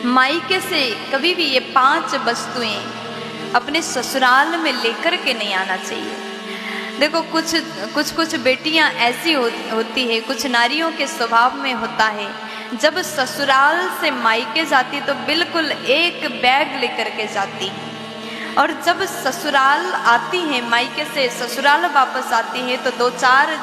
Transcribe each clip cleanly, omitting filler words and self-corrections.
मायके से कभी भी ये 5 वस्तुएं अपने ससुराल में लेकर के नहीं आना चाहिए। देखो कुछ बेटियां ऐसी होती है, कुछ नारियों के स्वभाव में होता है, जब ससुराल से मायके जाती तो बिल्कुल एक बैग लेकर के जाती है, और जब ससुराल आती है, मायके से ससुराल वापस आती है तो 2-4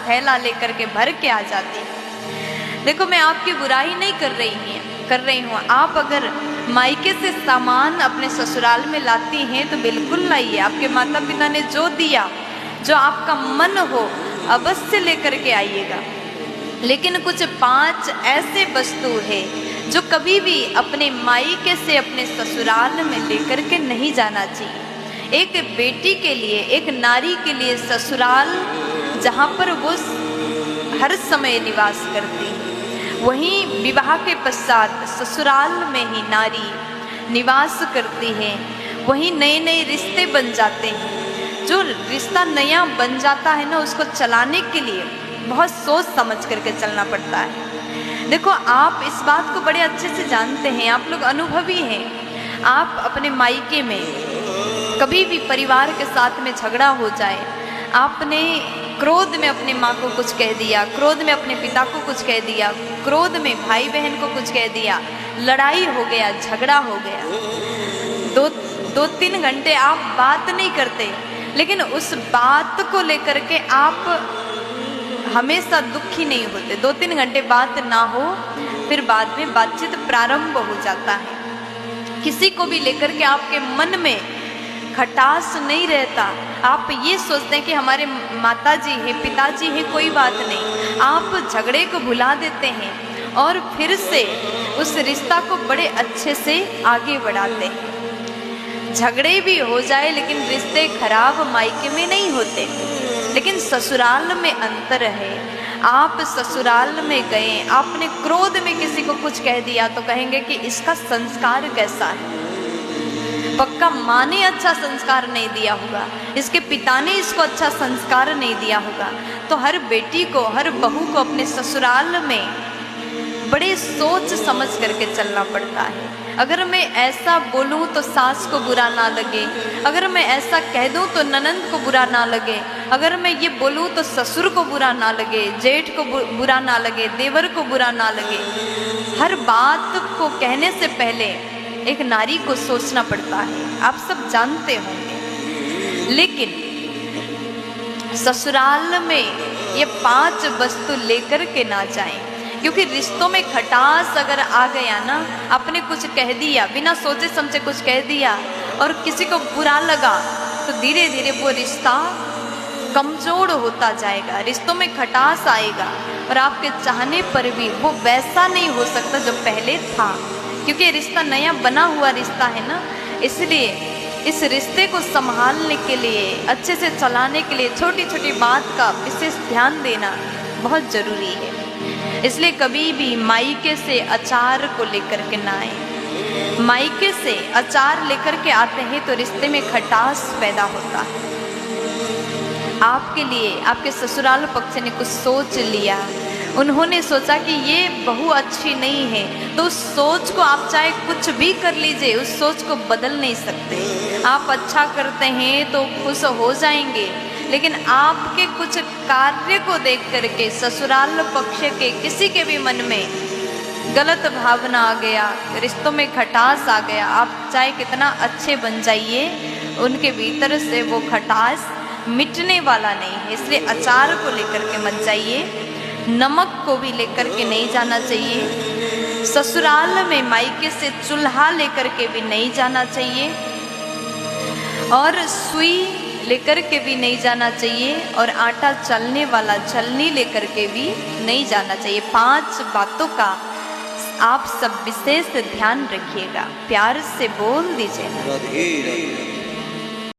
थैला लेकर के भर के आ जाती है। देखो मैं आपकी बुराई नहीं कर रही हूँ। आप अगर मायके से सामान अपने ससुराल में लाती हैं तो बिल्कुल लाइए। आपके माता पिता ने जो दिया, जो आपका मन हो, अवश्य लेकर के आइएगा। लेकिन कुछ 5 ऐसे वस्तु है जो कभी भी अपने मायके से अपने ससुराल में लेकर के नहीं जाना चाहिए। एक बेटी के लिए, एक नारी के लिए ससुराल जहाँ पर वो हर समय निवास करती है, वहीं विवाह के पश्चात ससुराल में ही नारी निवास करती है। वहीं नए नए रिश्ते बन जाते हैं। जो रिश्ता नया बन जाता है ना, उसको चलाने के लिए बहुत सोच समझ करके चलना पड़ता है। देखो आप इस बात को बड़े अच्छे से जानते हैं, आप लोग अनुभवी हैं। आप अपने मायके में कभी भी परिवार के साथ में झगड़ा हो जाए, आपने क्रोध में अपने माँ को कुछ कह दिया, क्रोध में अपने पिता को कुछ कह दिया, क्रोध में भाई बहन को कुछ कह दिया, लड़ाई हो गया, झगड़ा हो गया, 2-3 घंटे आप बात नहीं करते, लेकिन उस बात को लेकर के आप हमेशा दुखी नहीं होते। 2-3 घंटे बात ना हो, फिर बाद में बातचीत प्रारंभ हो जाता है। किसी को भी लेकर के आपके मन में खटास नहीं रहता। आप ये सोचते हैं कि हमारे माताजी हैं, पिताजी हैं, कोई बात नहीं। आप झगड़े को भुला देते हैं और फिर से उस रिश्ता को बड़े अच्छे से आगे बढ़ाते हैं। झगड़े भी हो जाए लेकिन रिश्ते खराब मायके में नहीं होते, लेकिन ससुराल में अंतर है। आप ससुराल में गए, आपने क्रोध में किसी को कुछ कह दिया तो कहेंगे कि इसका संस्कार कैसा है, पक्का माँ ने अच्छा संस्कार नहीं दिया होगा, इसके पिता ने इसको अच्छा संस्कार नहीं दिया होगा। तो हर बेटी को, हर बहू को अपने ससुराल में बड़े सोच समझ करके चलना पड़ता है। अगर मैं ऐसा बोलूँ तो सास को बुरा ना लगे, अगर मैं ऐसा कह दूँ तो ननंद को बुरा ना लगे, अगर मैं ये बोलूँ तो ससुर को बुरा ना लगे, जेठ को बुरा ना लगे, देवर को बुरा ना लगे। हर बात को कहने से पहले एक नारी को सोचना पड़ता है, आप सब जानते होंगे। लेकिन ससुराल में ये 5 वस्तु लेकर के ना जाएं, क्योंकि रिश्तों में खटास अगर आ गया ना, आपने कुछ कह दिया, बिना सोचे समझे कुछ कह दिया और किसी को बुरा लगा, तो धीरे धीरे वो रिश्ता कमजोर होता जाएगा, रिश्तों में खटास आएगा और आपके चाहने पर भी वो वैसा नहीं हो सकता जो पहले था, क्योंकि रिश्ता नया बना हुआ रिश्ता है ना। इसलिए इस रिश्ते को संभालने के लिए, अच्छे से चलाने के लिए छोटी छोटी बात का विशेष ध्यान देना बहुत ज़रूरी है। इसलिए कभी भी मायके से अचार को लेकर के ना आए। मायके से अचार लेकर के आते हैं तो रिश्ते में खटास पैदा होता है। आपके लिए आपके ससुराल पक्ष ने कुछ सोच लिया, उन्होंने सोचा कि ये बहू अच्छी नहीं है, तो उस सोच को आप चाहे कुछ भी कर लीजिए, उस सोच को बदल नहीं सकते। आप अच्छा करते हैं तो खुश हो जाएंगे, लेकिन आपके कुछ कार्य को देख करके ससुराल पक्ष के किसी के भी मन में गलत भावना आ गया, रिश्तों में खटास आ गया, आप चाहे कितना अच्छे बन जाइए, उनके भीतर से वो खटास मिटने वाला नहीं है। इसलिए अचार को लेकर के मत जाइए, नमक को भी लेकर के नहीं जाना चाहिए, ससुराल में मायके से चूल्हा लेकर के भी नहीं जाना चाहिए, और सुई लेकर के भी नहीं जाना चाहिए, और आटा चलने वाला छलनी लेकर के भी नहीं जाना चाहिए। 5 बातों का आप सब विशेष ध्यान रखिएगा, प्यार से बोल दीजिए।